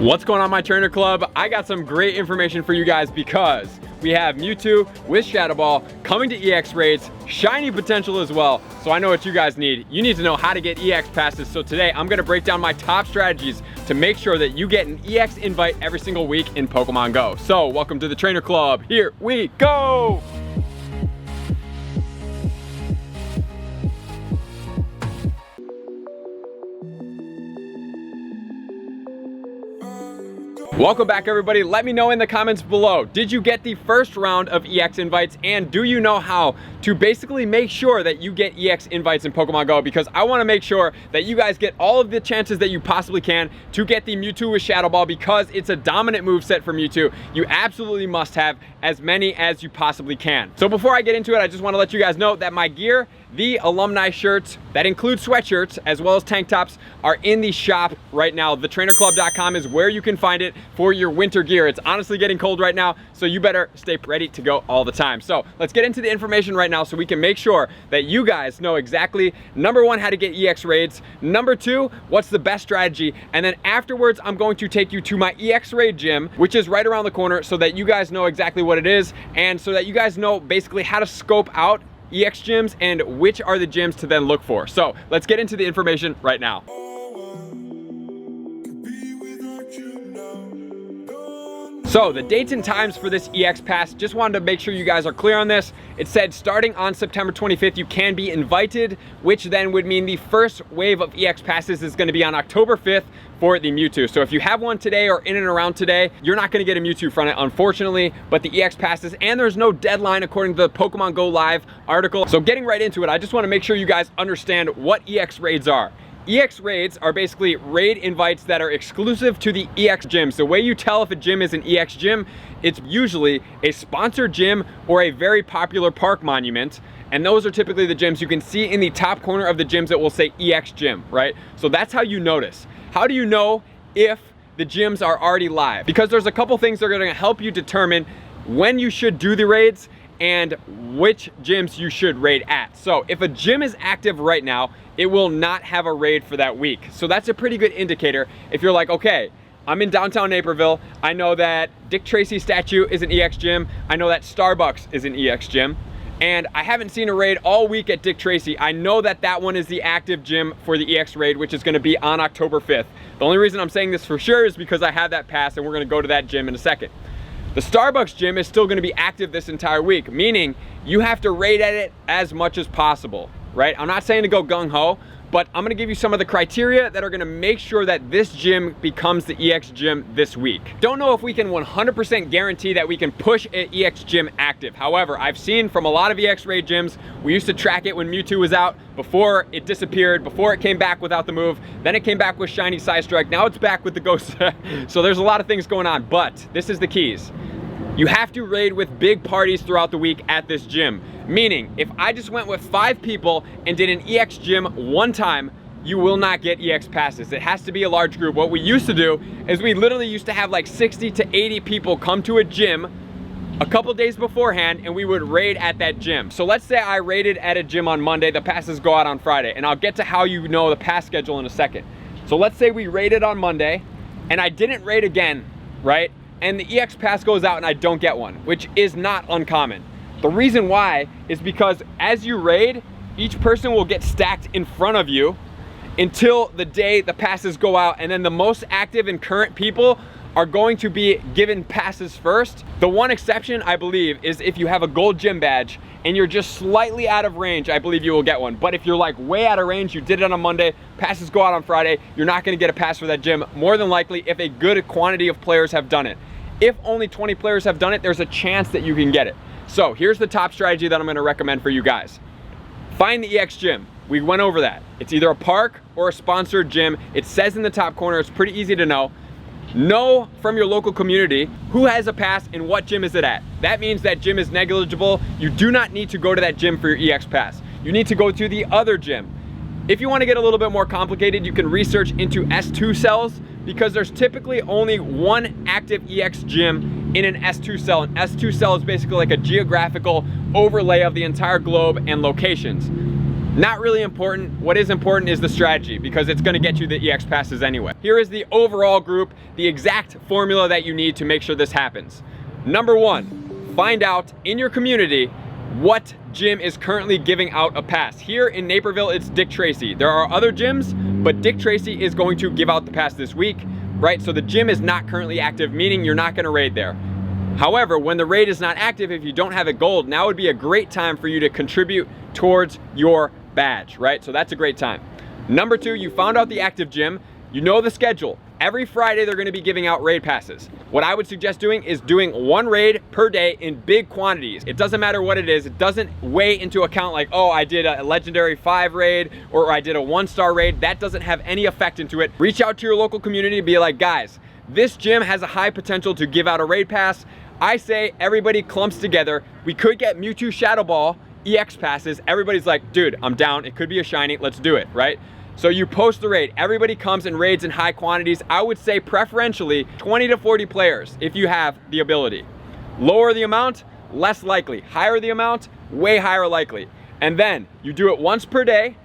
What's going on, my trainer club? I got some great information for you guys because we have Mewtwo with Shadow Ball coming to EX raids, shiny potential as well. So I know what you guys need. You need to know how to get EX passes. So today I'm gonna break down my top strategies to make sure that you get an EX invite every single week in Pokemon Go. So welcome to the trainer club. Here we go. Welcome back, everybody. Let me know in the comments below, did you get the first round of EX invites, and do you know how to basically make sure that you get EX invites in Pokemon Go? Because I want to make sure that you guys get all of the chances that you possibly can to get the Mewtwo with Shadow Ball, because it's a dominant moveset for Mewtwo. You absolutely must have as many as you possibly can. So before I get into it, I just want to let you guys know that my gear, the alumni shirts that include sweatshirts as well as tank tops, are in the shop right now. TheTrainerClub.com is where you can find it for your winter gear. It's honestly getting cold right now, so you better stay ready to go all the time. So let's get into the information right now so we can make sure that you guys know exactly, number one, how to get EX raids, number two, what's the best strategy, and then afterwards I'm going to take you to my EX raid gym, which is right around the corner, so that you guys know exactly what it is, and so that you guys know basically how to scope out EX gyms and which are the gyms to then look for. So let's get into the information right now. So the dates and times for this EX pass, just wanted to make sure you guys are clear on this. It said starting on September 25th, you can be invited, which then would mean the first wave of EX passes is gonna be on October 5th for the Mewtwo. So if you have one today or in and around today, you're not gonna get a Mewtwo from it, unfortunately, but the EX passes, and there's no deadline according to the Pokemon Go Live article. So getting right into it, I just wanna make sure you guys understand what EX raids are. EX raids are basically raid invites that are exclusive to the EX gyms. The way you tell if a gym is an EX gym, it's usually a sponsored gym or a very popular park monument. And those are typically the gyms you can see in the top corner of the gyms that will say EX gym, right? So that's how you notice. How do you know if the gyms are already live? Because there's a couple things that are gonna help you determine when you should do the raids and which gyms you should raid at. So if a gym is active right now, it will not have a raid for that week. So that's a pretty good indicator. If you're like, okay, I'm in downtown Naperville, I know that Dick Tracy statue is an EX gym, I know that Starbucks is an EX gym, and I haven't seen a raid all week at Dick Tracy. I know that that one is the active gym for the EX raid, which is gonna be on October 5th. The only reason I'm saying this for sure is because I have that pass, and we're gonna go to that gym in a second. The Starbucks gym is still gonna be active this entire week, meaning you have to raid at it as much as possible, right? I'm not saying to go gung-ho, but I'm gonna give you some of the criteria that are gonna make sure that this gym becomes the EX gym this week. Don't know if we can 100% guarantee that we can push an EX gym active. However, I've seen from a lot of EX raid gyms, we used to track it when Mewtwo was out, before it disappeared, before it came back without the move, then it came back with shiny Psystrike, now it's back with the Ghost. So there's a lot of things going on, but this is the keys. You have to raid with big parties throughout the week at this gym. Meaning, if I just went with 5 people and did an EX gym one time, you will not get EX passes. It has to be a large group. What we used to do is we literally used to have like 60 to 80 people come to a gym a couple days beforehand, and we would raid at that gym. So let's say I raided at a gym on Monday, the passes go out on Friday, and I'll get to how you know the pass schedule in a second. So let's say we raided on Monday, and I didn't raid again, right? And the EX pass goes out and I don't get one, which is not uncommon. The reason why is because as you raid, each person will get stacked in front of you until the day the passes go out, and then the most active and current people are going to be given passes first. The one exception, I believe, is if you have a gold gym badge and you're just slightly out of range, I believe you will get one. But if you're like way out of range, you did it on a Monday, passes go out on Friday, you're not gonna get a pass for that gym, more than likely if a good quantity of players have done it. If only 20 players have done it, there's a chance that you can get it. So here's the top strategy that I'm gonna recommend for you guys. Find the EX gym. We went over that. It's either a park or a sponsored gym. It says in the top corner, it's pretty easy to know. Know from your local community who has a pass and what gym is it at. That means that gym is negligible. You do not need to go to that gym for your EX pass. You need to go to the other gym. If you want to get a little bit more complicated, you can research into S2 cells, because there's typically only one active EX gym in an S2 cell. An S2 cell is basically like a geographical overlay of the entire globe and locations. Not really important. What is important is the strategy, because it's gonna get you the EX passes anyway. Here is the overall group, the exact formula that you need to make sure this happens. Number one, find out in your community what gym is currently giving out a pass. Here in Naperville, it's Dick Tracy. There are other gyms, but Dick Tracy is going to give out the pass this week, right? So the gym is not currently active, meaning you're not gonna raid there. However, when the raid is not active, if you don't have it gold, now would be a great time for you to contribute towards your badge, right? So that's a great time. Number two, you found out the active gym, you know the schedule. Every Friday, they're gonna be giving out raid passes. What I would suggest doing is doing one raid per day in big quantities. It doesn't matter what it is. It doesn't weigh into account like, oh, I did a legendary 5 raid or I did a 1-star raid. That doesn't have any effect into it. Reach out to your local community and be like, guys, this gym has a high potential to give out a raid pass. I say everybody clumps together. We could get Mewtwo Shadow Ball EX passes. Everybody's like, dude, I'm down. It could be a shiny. Let's do it, right? So you post the raid. Everybody comes and raids in high quantities. I would say preferentially 20 to 40 players if you have the ability. Lower the amount, less likely. Higher the amount, way higher likely. And then you do it once per day.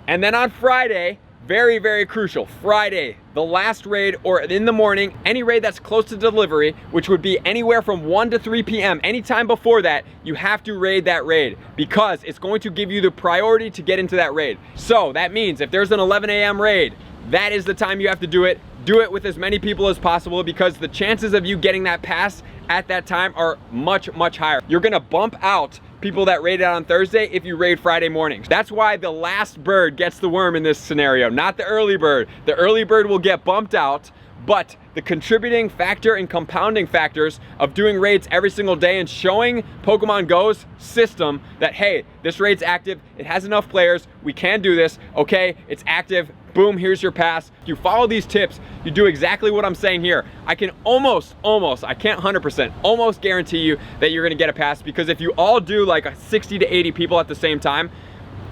And then on Friday, very, very crucial, Friday, the last raid, or in the morning, any raid that's close to delivery, which would be anywhere from 1 to 3 p.m. Anytime before that, you have to raid that raid because it's going to give you the priority to get into that raid. So that means if there's an 11 a.m. raid, that is the time you have to do it. Do it with as many people as possible because the chances of you getting that pass at that time are much, much higher. You're gonna bump out people that raided on Thursday if you raid Friday mornings. That's why the last bird gets the worm in this scenario, not the early bird. The early bird will get bumped out, but the contributing factor and compounding factors of doing raids every single day and showing Pokemon Go's system that, hey, this raid's active, it has enough players, we can do this, okay, it's active, boom, here's your pass. You follow these tips, you do exactly what I'm saying here. I can almost, I can't 100%, almost guarantee you that you're gonna get a pass because if you all do like a 60 to 80 people at the same time,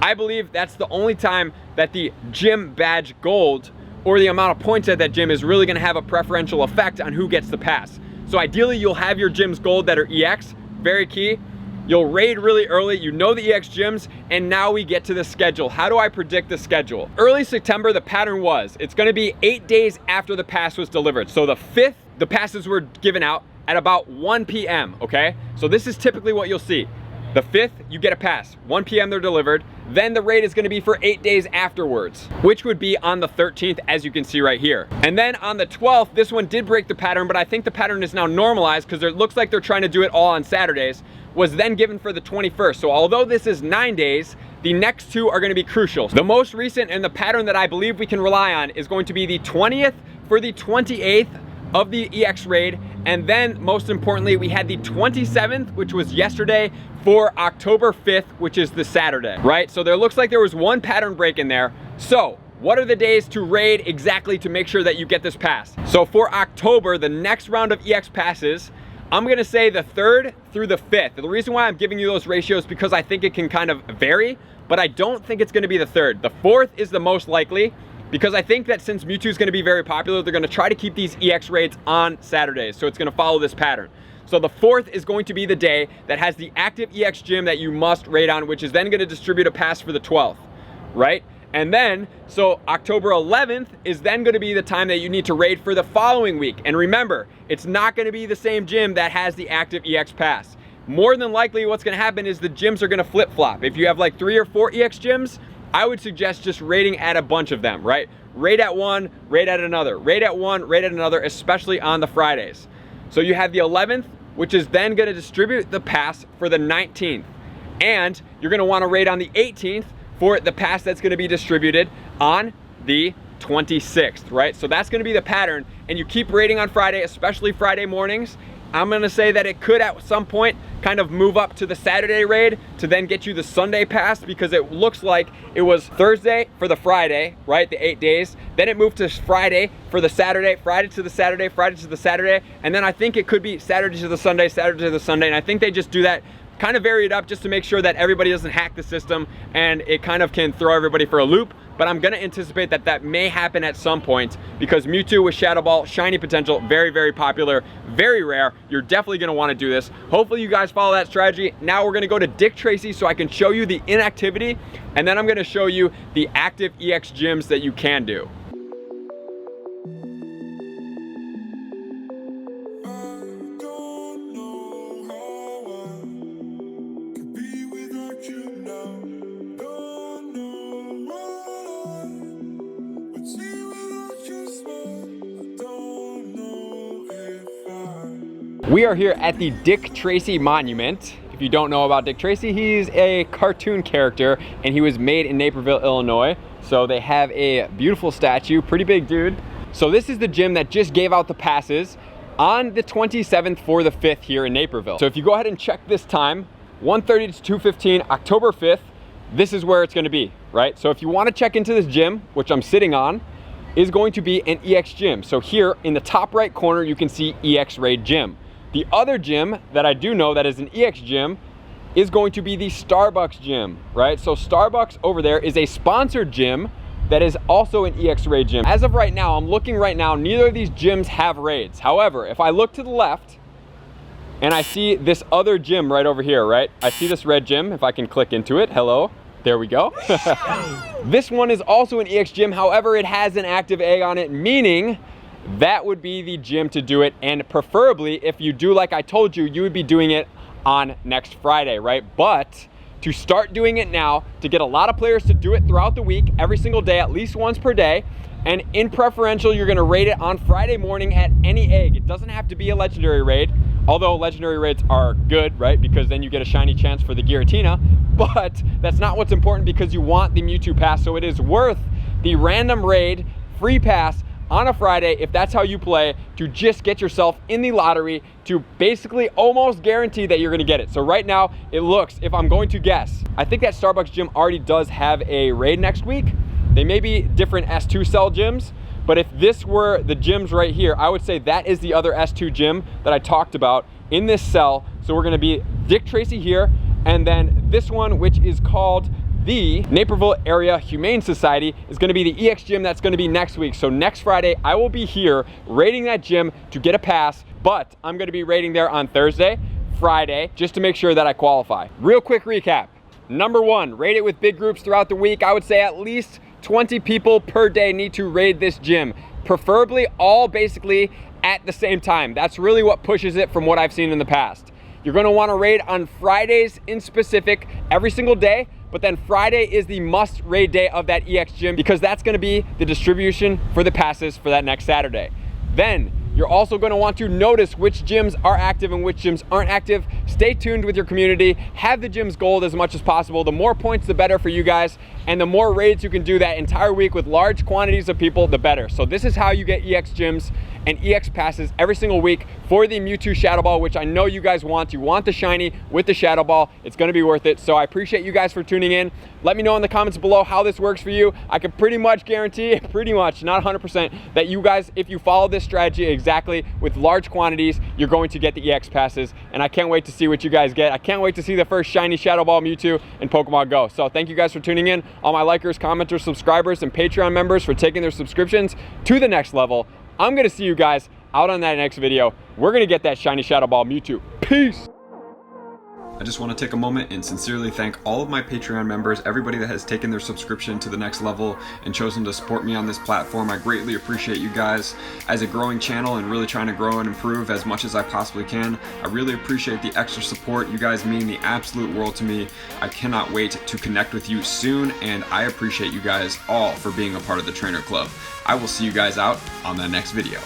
I believe that's the only time that the gym badge gold or the amount of points at that gym is really gonna have a preferential effect on who gets the pass. So ideally, you'll have your gyms gold that are EX, very key. You'll raid really early, you know the EX gyms, and now we get to the schedule. How do I predict the schedule? Early September, the pattern was, it's gonna be 8 days after the pass was delivered. So the 5th, the passes were given out at about 1 p.m., okay? So this is typically what you'll see. The 5th, you get a pass, 1 p.m. they're delivered. Then the raid is gonna be for 8 days afterwards, which would be on the 13th, as you can see right here. And then on the 12th, this one did break the pattern, but I think the pattern is now normalized because it looks like they're trying to do it all on Saturdays, was then given for the 21st. So although this is 9 days, the next 2 are gonna be crucial. The most recent and the pattern that I believe we can rely on is going to be the 20th for the 28th of the EX raid. And then most importantly, we had the 27th, which was yesterday, for October 5th, which is the Saturday, right? So there looks like there was one pattern break in there. So what are the days to raid exactly to make sure that you get this pass? So for October, the next round of EX passes, I'm gonna say the 3rd through the 5th. The reason why I'm giving you those ratios is because I think it can kind of vary, but I don't think it's gonna be the 3rd. The 4th is the most likely because I think that since Mewtwo is gonna be very popular, they're gonna try to keep these EX raids on Saturdays. So it's gonna follow this pattern. So the 4th is going to be the day that has the active EX gym that you must raid on, which is then gonna distribute a pass for the 12th, right? And then, so October 11th is then gonna be the time that you need to raid for the following week. And remember, it's not gonna be the same gym that has the active EX pass. More than likely what's gonna happen is the gyms are gonna flip-flop. If you have like 3 or 4 EX gyms, I would suggest just raiding at a bunch of them, right? Raid at one, raid at another, raid at one, raid at another, especially on the Fridays. So you have the 11th, which is then gonna distribute the pass for the 19th. And you're gonna wanna raid on the 18th for the pass that's gonna be distributed on the 26th, right? So that's gonna be the pattern, and you keep raiding on Friday, especially Friday mornings. I'm gonna say that it could at some point kind of move up to the Saturday raid to then get you the Sunday pass because it looks like it was Thursday for the Friday, right? The 8 days. Then it moved to Friday for the Saturday, Friday to the Saturday, Friday to the Saturday. And then I think it could be Saturday to the Sunday, Saturday to the Sunday. And I think they just do that, kind of vary it up just to make sure that everybody doesn't hack the system and it kind of can throw everybody for a loop. but I'm gonna anticipate that that may happen at some point because Mewtwo with Shadow Ball, shiny potential, very, very popular, very rare. You're definitely gonna wanna do this. Hopefully you guys follow that strategy. Now we're gonna go to Dick Tracy so I can show you the inactivity, and then I'm gonna show you the active EX gyms that you can do. We are here at the Dick Tracy Monument. If you don't know about Dick Tracy, he's a cartoon character and he was made in Naperville, Illinois. So they have a beautiful statue, pretty big dude. So this is the gym that just gave out the passes on the 27th for the 5th here in Naperville. So if you go ahead and check this time, 1:30 to 2:15, October 5th, this is where it's gonna be, right? So if you wanna check into this gym, which I'm sitting on, is going to be an EX gym. So here in the top right corner, you can see EX Raid Gym. The other gym that I do know that is an EX gym is going to be the Starbucks gym, right? So Starbucks over there is a sponsored gym that is also an EX Raid gym. As of right now, I'm looking right now, neither of these gyms have raids. However, if I look to the left and I see this other gym right over here, right? I see this red gym, if I can click into it, hello, there we go. This one is also an EX gym, however, it has an active egg on it, meaning that would be the gym to do it, and preferably if you do like I told you, you would be doing it on next Friday, right? But to start doing it now, to get a lot of players to do it throughout the week, every single day, at least once per day, and in preferential, you're gonna raid it on Friday morning at any egg. It doesn't have to be a legendary raid, although legendary raids are good, right? Because then you get a shiny chance for the Giratina, but that's not what's important because you want the Mewtwo pass, so it is worth the random raid free pass on a Friday, if that's how you play, to just get yourself in the lottery to basically almost guarantee that you're gonna get it. So right now, it looks, if I'm going to guess, I think that Starbucks gym already does have a raid next week. They may be different S2 cell gyms, but if this were the gyms right here, I would say that is the other S2 gym that I talked about in this cell. So we're gonna be Dick Tracy here, and then this one, which is called the Naperville Area Humane Society, is gonna be the EX gym that's gonna be next week. So next Friday, I will be here raiding that gym to get a pass, but I'm gonna be raiding there on Thursday, Friday, just to make sure that I qualify. Real quick recap. Number one, raid it with big groups throughout the week. I would say at least 20 people per day need to raid this gym, preferably all basically at the same time. That's really what pushes it from what I've seen in the past. You're gonna wanna raid on Fridays in specific every single day, but then Friday is the must raid day of that EX gym because that's gonna be the distribution for the passes for that next Saturday. Then you're also gonna want to notice which gyms are active and which gyms aren't active. Stay tuned with your community, have the gyms gold as much as possible. The more points, the better for you guys. And the more raids you can do that entire week with large quantities of people, the better. So this is how you get EX gyms and EX passes every single week for the Mewtwo Shadow Ball, which I know you guys want. You want the shiny with the Shadow Ball. It's gonna be worth it. So I appreciate you guys for tuning in. Let me know in the comments below how this works for you. I can pretty much guarantee, pretty much, not 100%, that you guys, if you follow this strategy exactly with large quantities, you're going to get the EX passes. And I can't wait to see what you guys get. I can't wait to see the first shiny Shadow Ball Mewtwo in Pokemon Go. So thank you guys for tuning in. All my likers, commenters, subscribers, and Patreon members for taking their subscriptions to the next level. I'm gonna see you guys out on that next video. We're gonna get that shiny Shadow Ball Mewtwo. Peace! I just want to take a moment and sincerely thank all of my Patreon members, everybody that has taken their subscription to the next level and chosen to support me on this platform. I greatly appreciate you guys. As a growing channel and really trying to grow and improve as much as I possibly can, I really appreciate the extra support. You guys mean the absolute world to me. I cannot wait to connect with you soon, and I appreciate you guys all for being a part of the Trainer Club. I will see you guys out on the next video.